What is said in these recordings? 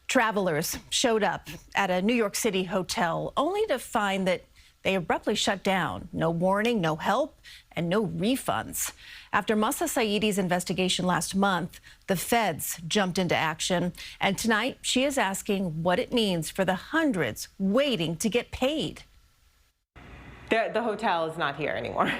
Travelers showed up at a New York City hotel only to find that they abruptly shut down. No warning, no help, and no refunds. After Mahsa Saeidi's investigation last month, the feds jumped into action. And tonight, she is asking what it means for the hundreds waiting to get paid. The hotel is not here anymore.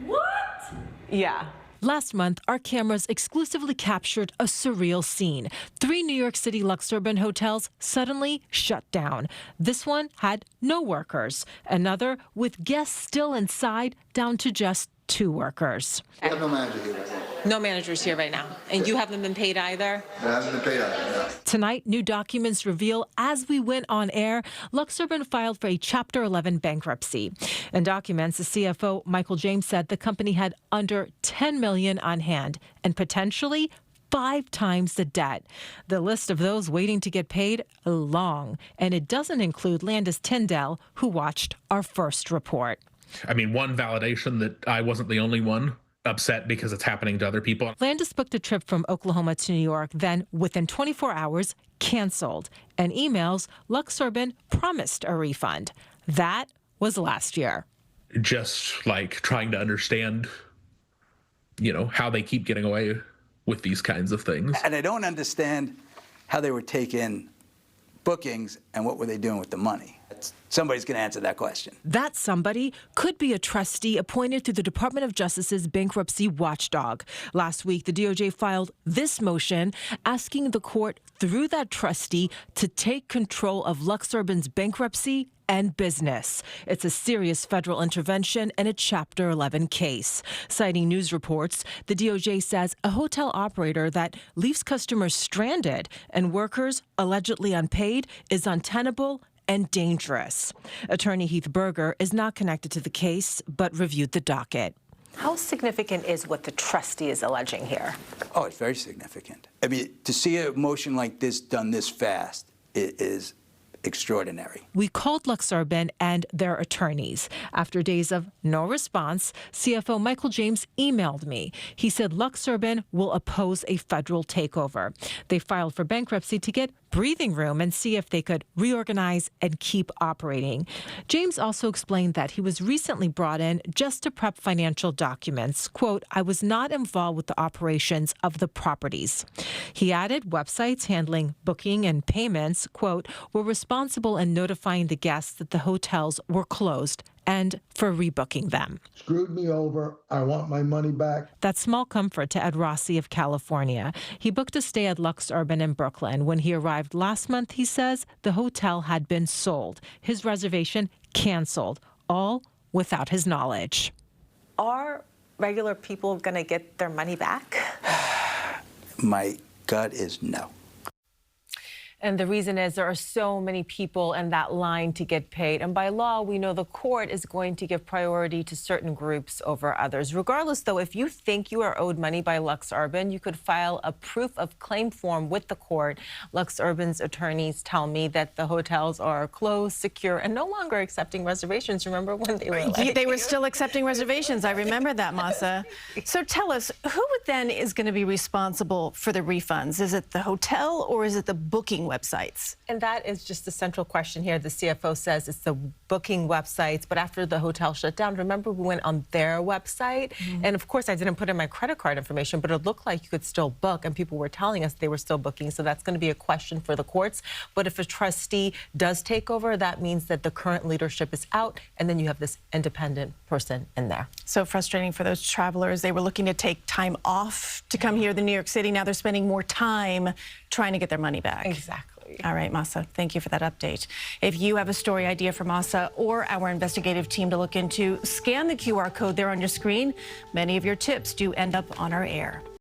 What? Yeah. Last month, our cameras exclusively captured a surreal scene. 3 New York City LuxUrban hotels suddenly shut down. This one had no workers. Another, with guests still inside, down to just 2 workers. We have no manager here right now. No managers here right now. And you haven't been paid either? It hasn't been paid either, no. Tonight, new documents reveal as we went on air, LuxUrban filed for a Chapter 11 bankruptcy. In documents, the CFO, Michael James, said the company had under $10 million on hand and potentially 5 times the debt. The list of those waiting to get paid long, and it doesn't include Landis Tyndall, who watched our first report. I mean, one validation that I wasn't the only one upset because it's happening to other people. Landis booked a trip from Oklahoma to New York, then within 24 hours, canceled. And emails, LuxUrban promised a refund. That was last year. Just like trying to understand, how they keep getting away with these kinds of things. And I don't understand how they were taking bookings and what were they doing with the money. Somebody's going to answer that question. That somebody could be a trustee appointed through the Department of Justice's bankruptcy watchdog. Last week, the DOJ filed this motion asking the court through that trustee to take control of LuxUrban's bankruptcy and business. It's a serious federal intervention and a Chapter 11 case. Citing news reports, the DOJ says a hotel operator that leaves customers stranded and workers allegedly unpaid is untenable and dangerous. Attorney Heath Berger is not connected to the case, but reviewed the docket. How significant is what the trustee is alleging here? Oh, it's very significant. I mean, to see a motion like this done this fast is extraordinary. We called LuxUrban and their attorneys. After days of no response, CFO Michael James emailed me. He said LuxUrban will oppose a federal takeover. They filed for bankruptcy to get breathing room and see if they could reorganize and keep operating. James also explained that he was recently brought in just to prep financial documents. Quote, I was not involved with the operations of the properties. He added websites handling booking and payments, quote, were responsible in notifying the guests that the hotels were closed and for rebooking them. Screwed me over. I want my money back. That's small comfort to Ed Rossi of California. He booked a stay at LuxUrban in Brooklyn. When he arrived last month, he says the hotel had been sold. His reservation canceled, all without his knowledge. Are regular people going to get their money back? My gut is no. And the reason is there are so many people in that line to get paid. And by law, we know the court is going to give priority to certain groups over others. Regardless, though, if you think you are owed money by LuxUrban, you could file a proof of claim form with the court. LuxUrban's attorneys tell me that the hotels are closed, secure, and no longer accepting reservations. Remember when they were They were still accepting reservations. I remember that, Mahsa. So tell us, who then is going to be responsible for the refunds? Is it the hotel or is it the booking websites? And that is just the central question here. The CFO says it's the booking websites, but after the hotel shut down, remember we went on their website, and of course I didn't put in my credit card information, but it looked like you could still book, and people were telling us they were still booking, so that's going to be a question for the courts. But if a trustee does take over, that means that the current leadership is out, and then you have this independent person in there. So frustrating for those travelers. They were looking to take time off to come here to New York City. Now they're spending more time trying to get their money back. Exactly. All right, Mahsa, thank you for that update. If you have a story idea for Mahsa or our investigative team to look into, scan the QR code there on your screen. Many of your tips do end up on our air.